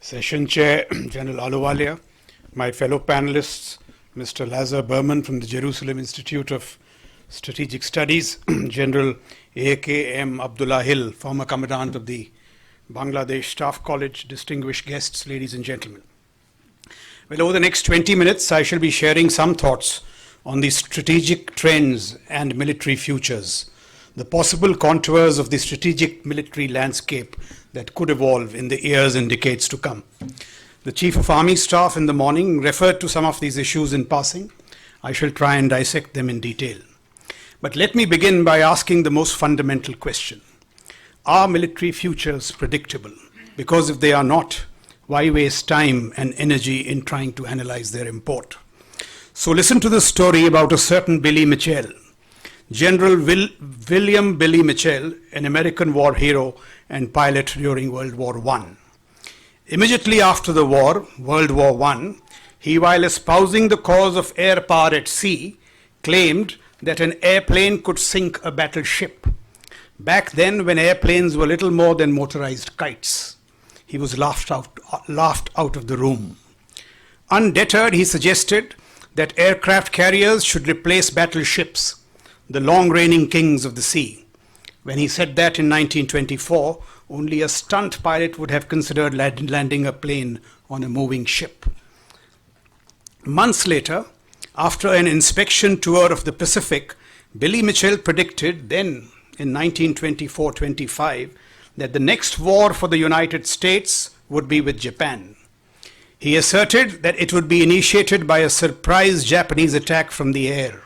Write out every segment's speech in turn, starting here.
Session Chair, General Ahluwalia, my fellow panelists, Mr. Lazar Berman from the Jerusalem Institute of Strategic Studies, General A.K.M. Abdullah Hill, former Commandant of the Bangladesh Staff College, distinguished guests, ladies and gentlemen. Well, over the next 20 minutes, I shall be sharing some thoughts on the strategic trends and military futures, the possible contours of the strategic military landscape that could evolve in the years and decades to come. The Chief of Army Staff in the morning referred to some of these issues in passing. I shall try and dissect them in detail. But let me begin by asking the most fundamental question. Are military futures predictable? Because if they are not, why waste time and energy in trying to analyze their import? So listen to this story about a certain Billy Mitchell. General William Billy Mitchell, an American war hero and pilot during World War I. Immediately after the war, World War I, he, while espousing the cause of air power at sea, claimed that an airplane could sink a battleship. Back then, when airplanes were little more than motorized kites, he was laughed out of the room. Undeterred, he suggested that aircraft carriers should replace battleships, the long-reigning kings of the sea. When he said that in 1924, only a stunt pilot would have considered landing a plane on a moving ship. Months later, after an inspection tour of the Pacific, Billy Mitchell predicted then in 1924-25 that the next war for the United States would be with Japan. He asserted that it would be initiated by a surprise Japanese attack from the air.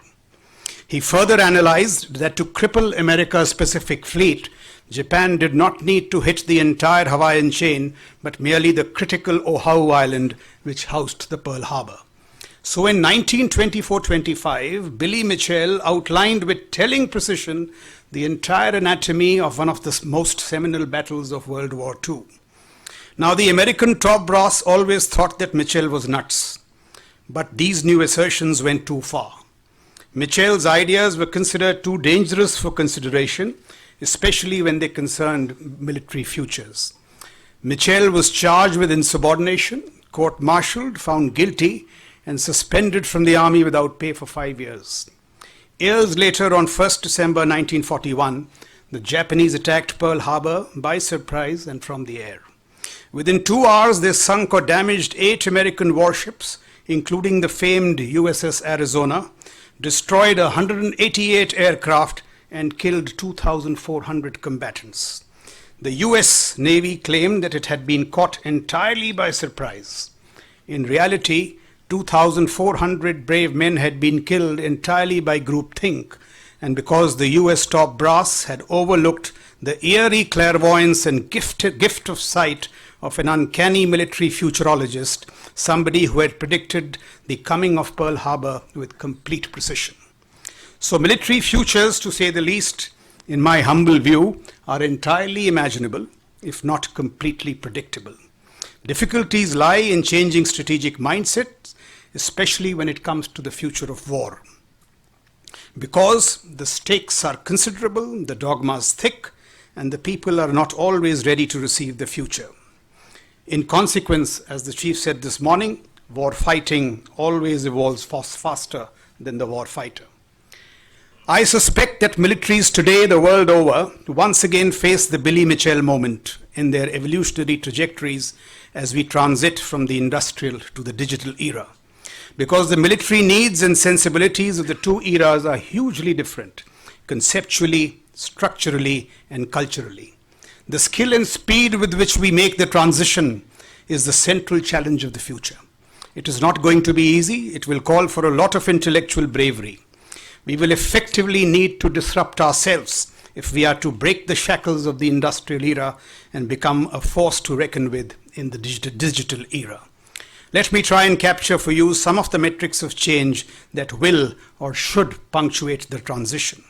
He further analyzed that to cripple America's Pacific Fleet, Japan did not need to hit the entire Hawaiian chain, but merely the critical Oahu Island, which housed the Pearl Harbor. So in 1924-25, Billy Mitchell outlined with telling precision the entire anatomy of one of the most seminal battles of World War II. Now, the American top brass always thought that Mitchell was nuts, but these new assertions went too far. Mitchell's ideas were considered too dangerous for consideration, especially when they concerned military futures. Mitchell was charged with insubordination, court-martialed, found guilty, and suspended from the army without pay for 5 years. Years later, on 1st December 1941, the Japanese attacked Pearl Harbor by surprise and from the air. Within 2 hours, they sunk or damaged 8 American warships, including the famed USS Arizona, destroyed 188 aircraft, and killed 2,400 combatants. The US Navy claimed that it had been caught entirely by surprise. In reality, 2,400 brave men had been killed entirely by groupthink, and because the US top brass had overlooked the eerie clairvoyance and gift of sight of an uncanny military futurologist, somebody who had predicted the coming of Pearl Harbor with complete precision. So military futures, to say the least, in my humble view, are entirely imaginable, if not completely predictable. Difficulties lie in changing strategic mindsets, especially when it comes to the future of war. Because the stakes are considerable, the dogmas thick, and the people are not always ready to receive the future. In consequence, as the chief said this morning, war fighting always evolves faster than the war fighter. I suspect that militaries today the world over once again face the Billy Mitchell moment in their evolutionary trajectories as we transit from the industrial to the digital era. Because the military needs and sensibilities of the two eras are hugely different, conceptually, structurally, and culturally. The skill and speed with which we make the transition is the central challenge of the future. It is not going to be easy. It will call for a lot of intellectual bravery. We will effectively need to disrupt ourselves if we are to break the shackles of the industrial era and become a force to reckon with in the digital era. Let me try and capture for you some of the metrics of change that will or should punctuate the transition.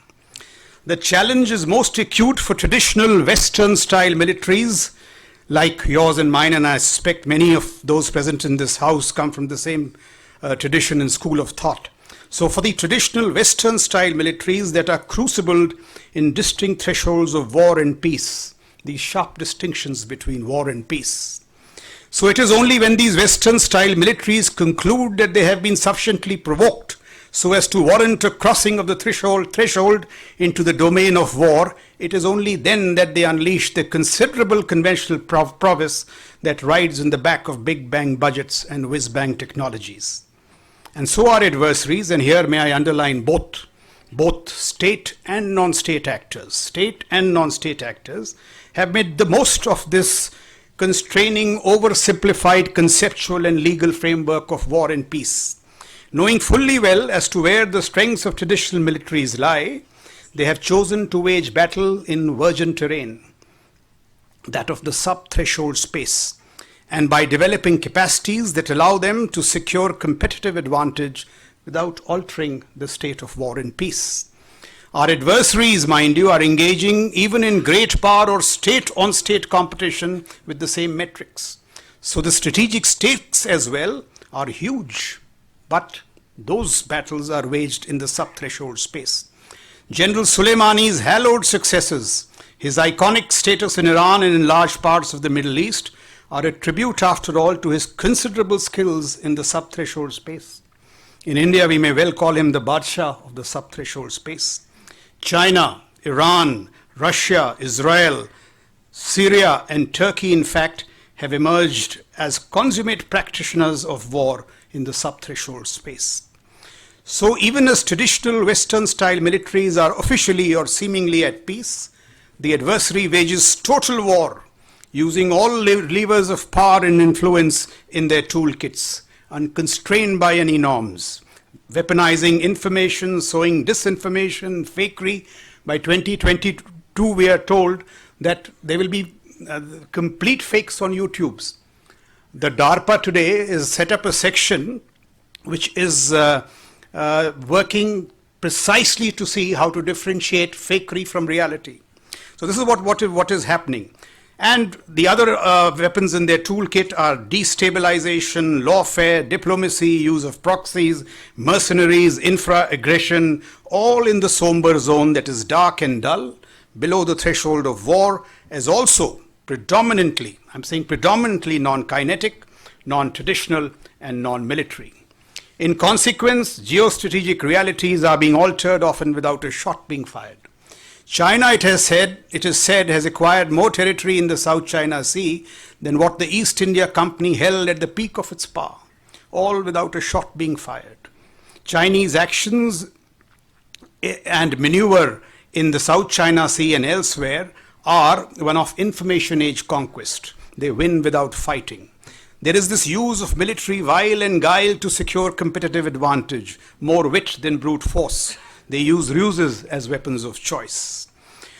The challenge is most acute for traditional Western-style militaries like yours and mine, and I suspect many of those present in this house come from the same tradition and school of thought. So for the traditional Western-style militaries that are crucibled in distinct thresholds of war and peace, these sharp distinctions between war and peace, So it is only when these Western-style militaries conclude that they have been sufficiently provoked so as to warrant a crossing of the threshold into the domain of war, it is only then that they unleash the considerable conventional prowess that rides in the back of big bang budgets and whiz-bang technologies. And so our adversaries, and here may I underline both state and non-state actors, have made the most of this constraining, oversimplified conceptual and legal framework of war and peace. Knowing fully well as to where the strengths of traditional militaries lie, they have chosen to wage battle in virgin terrain, that of the sub-threshold space, and by developing capacities that allow them to secure competitive advantage without altering the state of war and peace. Our adversaries, mind you, are engaging even in great power or state-on-state competition with the same metrics. So the strategic stakes as well are huge, but those battles are waged in the sub-threshold space. General Soleimani's hallowed successes, his iconic status in Iran and in large parts of the Middle East, are a tribute, after all, to his considerable skills in the sub-threshold space. In India, we may well call him the Badshah of the sub-threshold space. China, Iran, Russia, Israel, Syria, and Turkey, in fact, have emerged as consummate practitioners of war in the sub-threshold space. So even as traditional Western-style militaries are officially or seemingly at peace, the adversary wages total war, using all levers of power and influence in their toolkits, unconstrained by any norms, weaponizing information, sowing disinformation, fakery. By 2022, we are told that there will be complete fakes on YouTubes. The DARPA today is set up a section which is working precisely to see how to differentiate fakery from reality. So this is what is happening. And the other weapons in their toolkit are destabilization, lawfare, diplomacy, use of proxies, mercenaries, infra-aggression, all in the somber zone that is dark and dull, below the threshold of war, as also predominantly, I'm saying predominantly non-kinetic, non-traditional, and non-military. In consequence, geostrategic realities are being altered, often without a shot being fired. China, it is said, has acquired more territory in the South China Sea than what the East India Company held at the peak of its power, all without a shot being fired. Chinese actions and maneuver in the South China Sea and elsewhere are one of information age conquest. They win without fighting. There is this use of military wile and guile to secure competitive advantage, more wit than brute force. They use ruses as weapons of choice.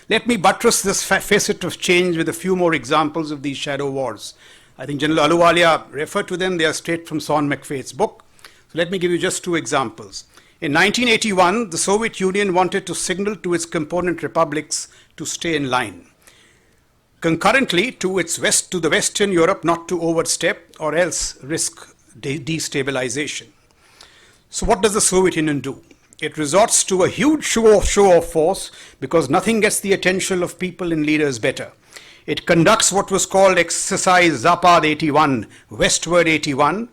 Let me buttress this facet of change with a few more examples of these shadow wars. I think General Ahluwalia referred to them. They are straight from Sean McVeigh's book. So let me give you just two examples. In 1981, the Soviet Union wanted to signal to its component republics to stay in line. Concurrently, to the Western Europe not to overstep or else risk destabilization. So what does the Soviet Union do? It resorts to a huge show of force because nothing gets the attention of people and leaders better. It conducts what was called Exercise Zapad 81, Westward 81,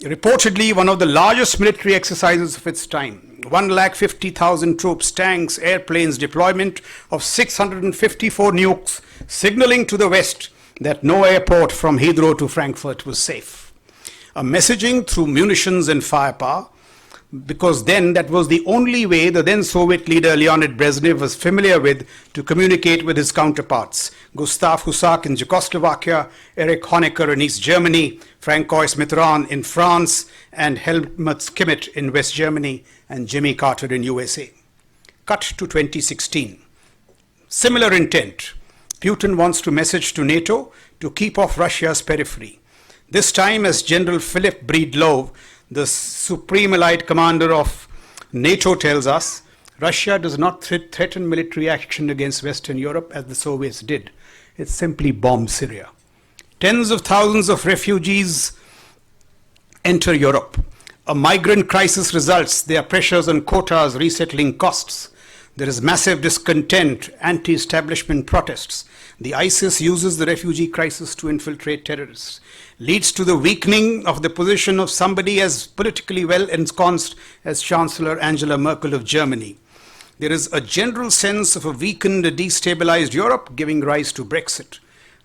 reportedly one of the largest military exercises of its time. 150,000 troops, tanks, airplanes, deployment of 654 nukes, signaling to the West that no airport from Heathrow to Frankfurt was safe. A messaging through munitions and firepower, because then that was the only way the then Soviet leader Leonid Brezhnev was familiar with to communicate with his counterparts, Gustav Husak in Czechoslovakia, Erich Honecker in East Germany, Francois Mitterrand in France, and Helmut Schmidt in West Germany, and Jimmy Carter in USA. Cut to 2016. Similar intent. Putin wants to message to NATO to keep off Russia's periphery. This time as General Philip Breedlove, the Supreme Allied Commander of NATO, tells us, Russia does not threaten military action against Western Europe as the Soviets did. It simply bombs Syria. Tens of thousands of refugees enter Europe. A migrant crisis results. There are pressures on quotas, resettling costs. There is massive discontent, anti-establishment protests. The ISIS uses the refugee crisis to infiltrate terrorists. Leads to the weakening of the position of somebody as politically well ensconced as Chancellor Angela Merkel of Germany. There is a general sense of a weakened, destabilized Europe, giving rise to Brexit.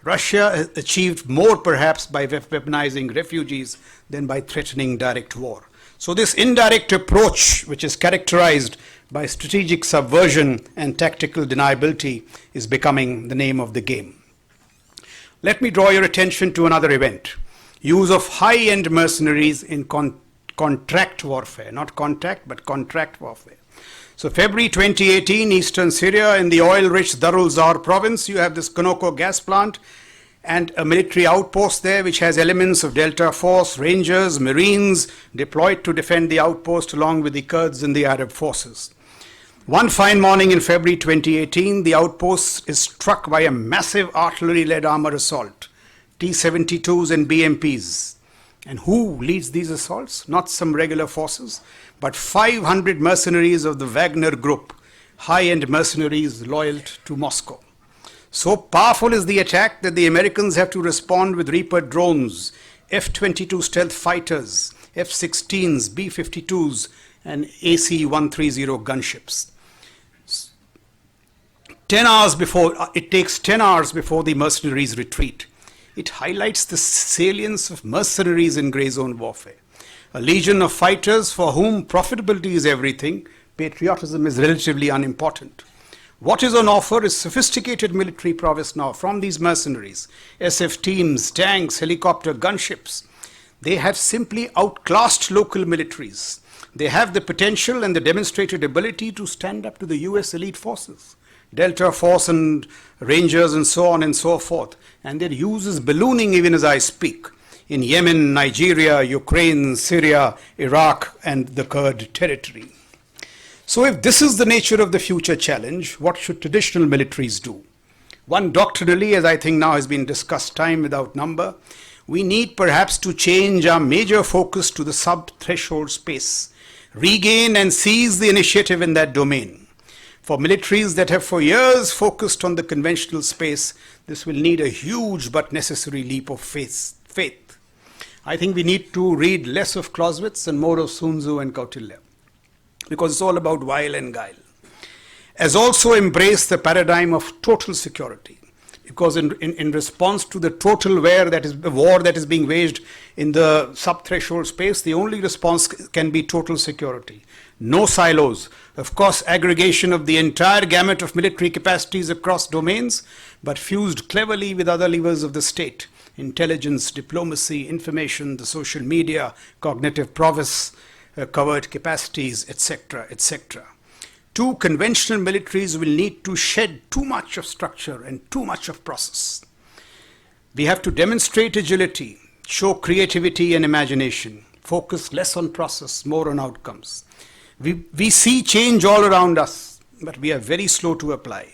Russia has achieved more perhaps by weaponizing refugees than by threatening direct war. So this indirect approach, which is characterized by strategic subversion and tactical deniability, is becoming the name of the game. Let me draw your attention to another event. Use of high-end mercenaries in contract warfare, not contact, but contract warfare. So February 2018, eastern Syria, in the oil-rich Darul Zar province, you have this Konoko gas plant and a military outpost there which has elements of Delta Force, Rangers, Marines deployed to defend the outpost along with the Kurds and the Arab forces. One fine morning in February 2018, the outpost is struck by a massive artillery-led armor assault, T-72s and BMPs. And who leads these assaults? Not some regular forces, but 500 mercenaries of the Wagner Group, high-end mercenaries loyal to Moscow. So powerful is the attack that the Americans have to respond with Reaper drones, F-22 stealth fighters, F-16s, B-52s, and AC-130 gunships. It takes 10 hours before the mercenaries retreat. It highlights the salience of mercenaries in grey zone warfare. A legion of fighters for whom profitability is everything, patriotism is relatively unimportant. What is on offer is sophisticated military prowess now from these mercenaries, SF teams, tanks, helicopter, gunships. They have simply outclassed local militaries. They have the potential and the demonstrated ability to stand up to the US elite forces, Delta Force and Rangers and so on and so forth. And their use is ballooning even as I speak in Yemen, Nigeria, Ukraine, Syria, Iraq, and the Kurd territory. So if this is the nature of the future challenge, what should traditional militaries do? One, doctrinally, as I think now has been discussed time without number, we need perhaps to change our major focus to the sub-threshold space, regain and seize the initiative in that domain. For militaries that have for years focused on the conventional space, this will need a huge but necessary leap of faith. I think we need to read less of Clausewitz and more of Sun Tzu and Kautilya, because it's all about wile and guile. As also embrace the paradigm of total security, because in response to the total war that is being waged in the sub-threshold space, the only response can be total security. No silos. Of course, aggregation of the entire gamut of military capacities across domains, but fused cleverly with other levers of the state. Intelligence, diplomacy, information, the social media, cognitive prowess, covert capacities, etc., etc. Two, conventional militaries will need to shed too much of structure and too much of process. We have to demonstrate agility, show creativity and imagination, focus less on process, more on outcomes. We see change all around us, but we are very slow to apply.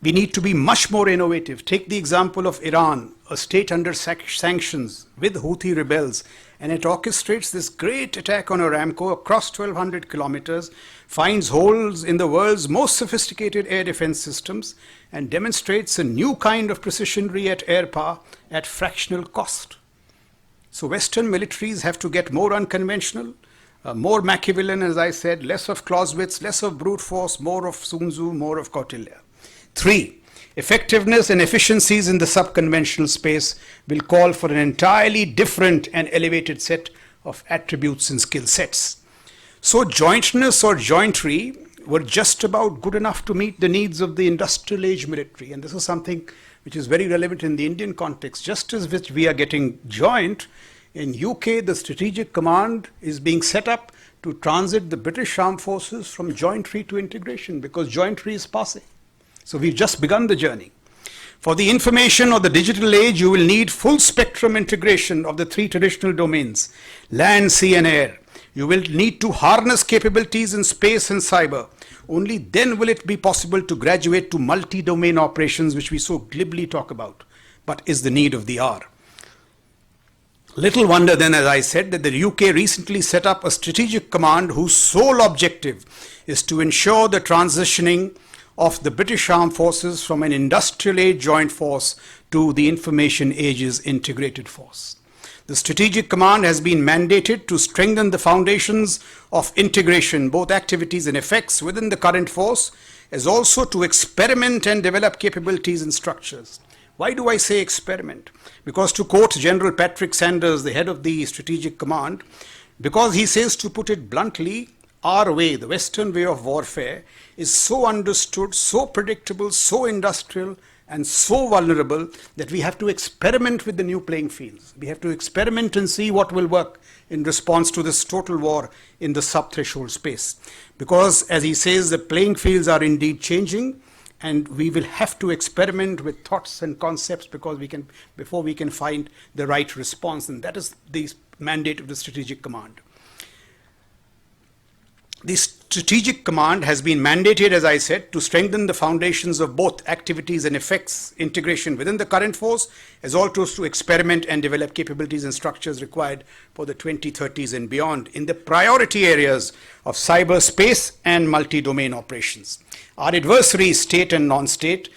We need to be much more innovative. Take the example of Iran, a state under sanctions with Houthi rebels, and it orchestrates this great attack on Aramco across 1,200 kilometers, finds holes in the world's most sophisticated air defense systems, and demonstrates a new kind of precisionary at air power at fractional cost. So Western militaries have to get more unconventional, more Machiavellian, as I said, less of Clausewitz, less of brute force, more of Sun Tzu, more of Kautilya. 3, effectiveness and efficiencies in the sub-conventional space will call for an entirely different and elevated set of attributes and skill sets. So jointness or jointry were just about good enough to meet the needs of the industrial age military. And this is something which is very relevant in the Indian context. Just as which we are getting joint, in UK the strategic command is being set up to transit the British armed forces from jointry to integration, because jointry is passé. So we've just begun the journey. For the information or the digital age, you will need full spectrum integration of the 3 traditional domains, land, sea and air. You will need to harness capabilities in space and cyber. Only then will it be possible to graduate to multi-domain operations, which we so glibly talk about, but is the need of the hour. Little wonder then, as I said, that the UK recently set up a strategic command whose sole objective is to ensure the transitioning of the British Armed Forces from an industrial age joint force to the information age's integrated force. The strategic command has been mandated to strengthen the foundations of integration, both activities and effects within the current force, as also to experiment and develop capabilities and structures. Why do I say experiment? Because to quote General Patrick Sanders, the head of the Strategic Command, because he says, to put it bluntly, our way, the Western way of warfare, is so understood, so predictable, so industrial, and so vulnerable that we have to experiment with the new playing fields. We have to experiment and see what will work in response to this total war in the sub-threshold space. Because, as he says, the playing fields are indeed changing, and we will have to experiment with thoughts and concepts before we can find the right response. And that is the mandate of the Strategic Command. The Strategic Command has been mandated, as I said, to strengthen the foundations of both activities and effects integration within the current force, as also to experiment and develop capabilities and structures required for the 2030s and beyond in the priority areas of cyberspace and multi-domain operations. Our adversaries, state and non-state,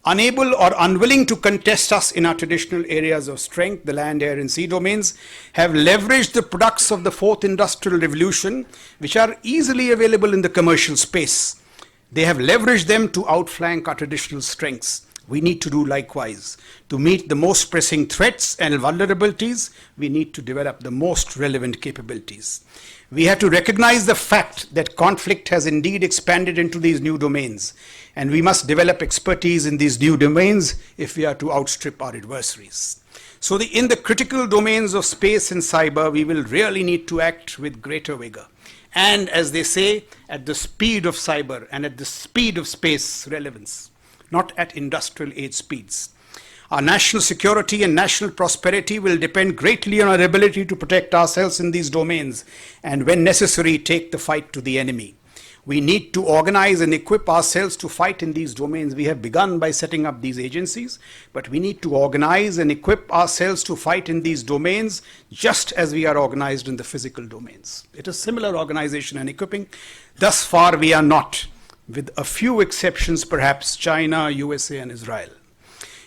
unable or unwilling to contest us in our traditional areas of strength, the land, air, and sea domains, have leveraged the products of the fourth industrial revolution, which are easily available in the commercial space. They have leveraged them to outflank our traditional strengths. We need to do likewise. To meet the most pressing threats and vulnerabilities, we need to develop the most relevant capabilities. We have to recognize the fact that conflict has indeed expanded into these new domains, and we must develop expertise in these new domains if we are to outstrip our adversaries. So in the critical domains of space and cyber, we will really need to act with greater vigor. And as they say, at the speed of cyber and at the speed of space relevance, not at industrial age speeds. Our national security and national prosperity will depend greatly on our ability to protect ourselves in these domains and, when necessary, take the fight to the enemy. We need to organize and equip ourselves to fight in these domains. We have begun by setting up these agencies, but we need to organize and equip ourselves to fight in these domains just as we are organized in the physical domains. It is similar organization and equipping. Thus far, we are not, with a few exceptions, perhaps China, USA, and Israel.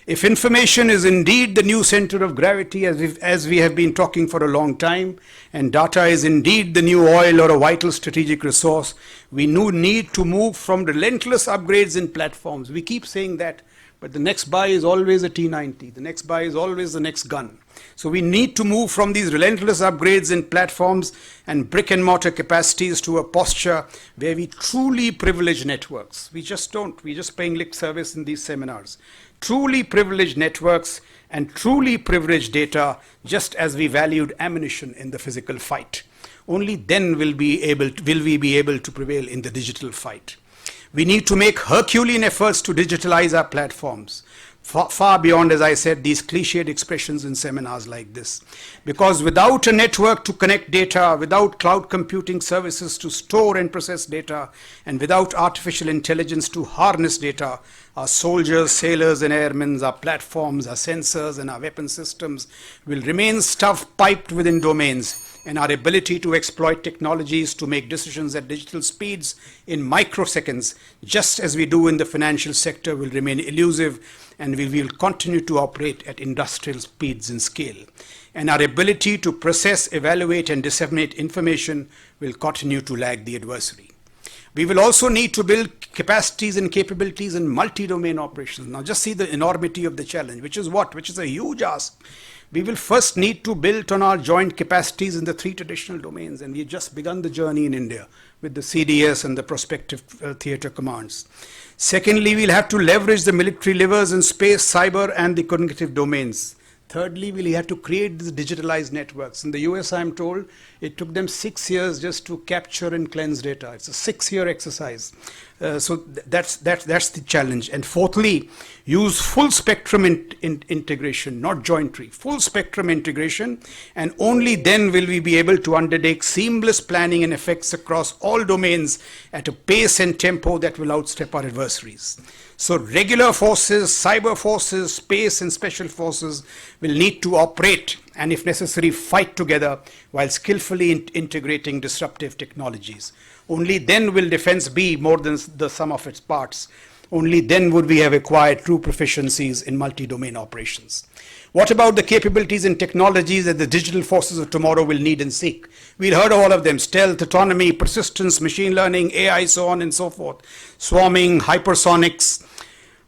If information is indeed the new center of gravity, as we have been talking for a long time, and data is indeed the new oil or a vital strategic resource, we need to move from relentless upgrades in platforms. We keep saying that, but the next buy is always a T90. The next buy is always the next gun. So we need to move from these relentless upgrades in platforms and brick and mortar capacities to a posture where we truly privilege networks. We just don't. We're just paying lip service in these seminars. Truly privileged networks and truly privileged data, just as we valued ammunition in the physical fight. Only then will we be able to prevail in the digital fight. We need to make Herculean efforts to digitalize our platforms, far beyond, as I said, these cliched expressions in seminars like this. Because without a network to connect data, without cloud computing services to store and process data, and without artificial intelligence to harness data, our soldiers, sailors, and airmen, our platforms, our sensors, and our weapon systems will remain stuff-piped within domains, and our ability to exploit technologies to make decisions at digital speeds in microseconds, just as we do in the financial sector, will remain elusive, and we will continue to operate at industrial speeds and scale. And our ability to process, evaluate, and disseminate information will continue to lag the adversary. We will also need to build capacities and capabilities in multi-domain operations. Now just see the enormity of the challenge, which is what? Which is a huge ask. We will first need to build on our joint capacities in the three traditional domains, and we've just begun the journey in India with the CDS and the prospective theatre commands. Secondly, we'll have to leverage the military levers in space, cyber, and the cognitive domains. Thirdly, we'll have to create these digitalized networks. In the US, I'm told, it took them 6 years just to capture and cleanse data. It's a 6-year exercise. That's the challenge. And fourthly, use full spectrum integration, not jointry, full spectrum integration, and only then will we be able to undertake seamless planning and effects across all domains at a pace and tempo that will outstep our adversaries. So regular forces, cyber forces, space and special forces will need to operate and if necessary fight together while skillfully integrating disruptive technologies. Only then will defense be more than the sum of its parts. Only then would we have acquired true proficiencies in multi-domain operations. What about the capabilities and technologies that the digital forces of tomorrow will need and seek? We've heard of all of them: stealth, autonomy, persistence, machine learning, AI, so on and so forth, swarming, hypersonics.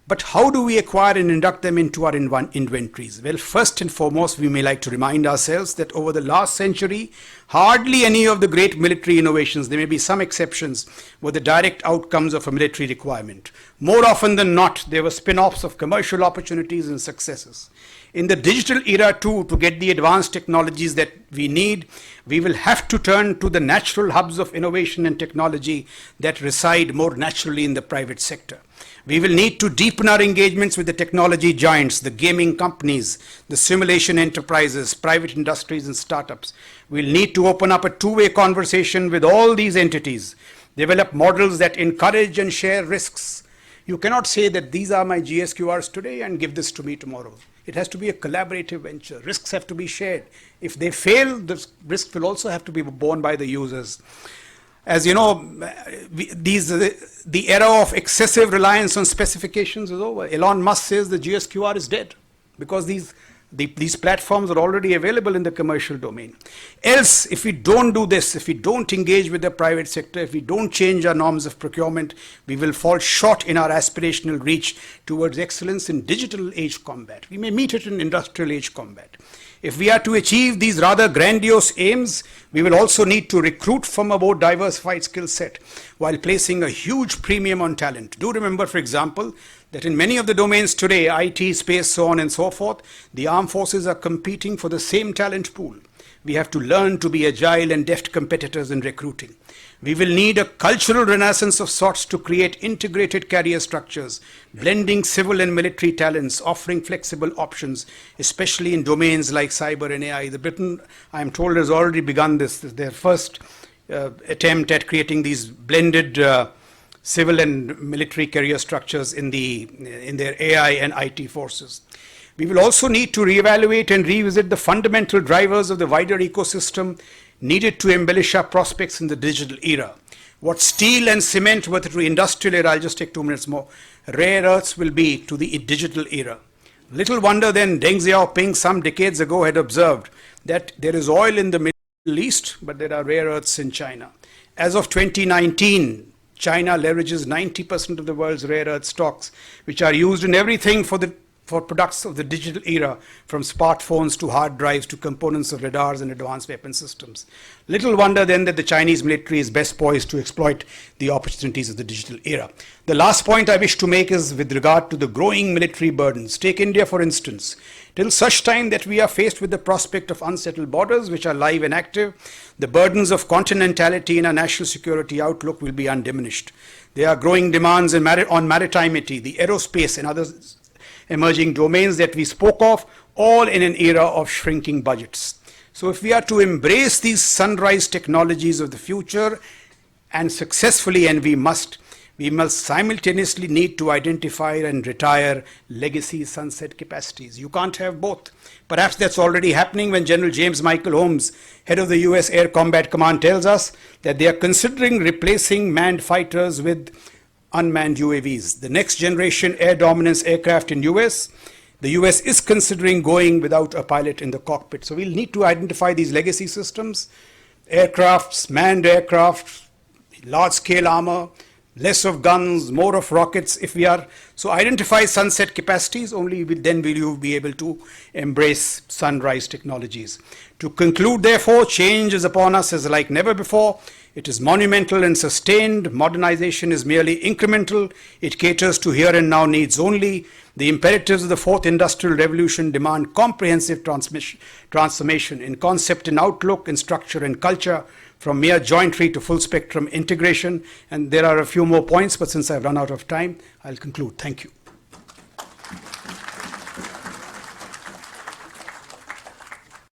But how do we acquire and induct them into our inventories? Well, first and foremost, we may like to remind ourselves that over the last century, hardly any of the great military innovations, there may be some exceptions, were the direct outcomes of a military requirement. More often than not, they were spin-offs of commercial opportunities and successes. In the digital era too, to get the advanced technologies that we need, we will have to turn to the natural hubs of innovation and technology that reside more naturally in the private sector. We will need to deepen our engagements with the technology giants, the gaming companies, the simulation enterprises, private industries and startups. We'll need to open up a two-way conversation with all these entities, develop models that encourage and share risks. You cannot say that these are my GSQRs today and give this to me tomorrow. It has to be a collaborative venture. Risks have to be shared. If they fail, the risk will also have to be borne by the users. As you know, the era of excessive reliance on specifications is over. Elon Musk says the GSQR is dead because these platforms are already available in the commercial domain. Else, if we don't do this, if we don't engage with the private sector, if we don't change our norms of procurement, we will fall short in our aspirational reach towards excellence in digital age combat. We may meet it in industrial age combat. If we are to achieve these rather grandiose aims, we will also need to recruit from a more diversified skill set while placing a huge premium on talent. Do remember, for example, that in many of the domains today, IT, space, so on and so forth, the armed forces are competing for the same talent pool. We have to learn to be agile and deft competitors in recruiting. We will need a cultural renaissance of sorts to create integrated career structures, blending civil and military talents, offering flexible options, especially in domains like cyber and AI. The Britain, I am told, has already begun this their first attempt at creating these blended civil and military career structures in their AI and IT forces. We will also need to reevaluate and revisit the fundamental drivers of the wider ecosystem needed to embellish our prospects in the digital era. What steel and cement were to the industrial era, I'll just take 2 minutes more, rare earths will be to the digital era. Little wonder then Deng Xiaoping some decades ago had observed that there is oil in the Middle East, but there are rare earths in China. As of 2019, China leverages 90% of the world's rare earth stocks, which are used in everything for products of the digital era, from smartphones to hard drives to components of radars and advanced weapon systems. Little wonder then that the Chinese military is best poised to exploit the opportunities of the digital era. The last point I wish to make is with regard to the growing military burdens. Take India, for instance. Till such time that we are faced with the prospect of unsettled borders, which are live and active, the burdens of continentality in our national security outlook will be undiminished. There are growing demands on maritimity, the aerospace and others emerging domains that we spoke of, all in an era of shrinking budgets. So if we are to embrace these sunrise technologies of the future and successfully, and we must simultaneously need to identify and retire legacy sunset capacities. You can't have both. Perhaps that's already happening when General James Michael Holmes, head of the US Air Combat Command, tells us that they are considering replacing manned fighters with unmanned UAVs. The next generation air dominance aircraft in US, the US is considering going without a pilot in the cockpit. So we'll need to identify these legacy systems, aircrafts, manned aircraft, large-scale armor, less of guns, more of rockets. If we are so identify sunset capacities, only then will you be able to embrace sunrise technologies. To conclude, therefore, change is upon us as like never before. It is monumental and sustained. Modernization is merely incremental. It caters to here and now needs only. The imperatives of the fourth industrial revolution demand comprehensive transformation in concept and outlook, in structure and culture, from mere jointry to full spectrum integration. And there are a few more points, but since I've run out of time, I'll conclude. Thank you.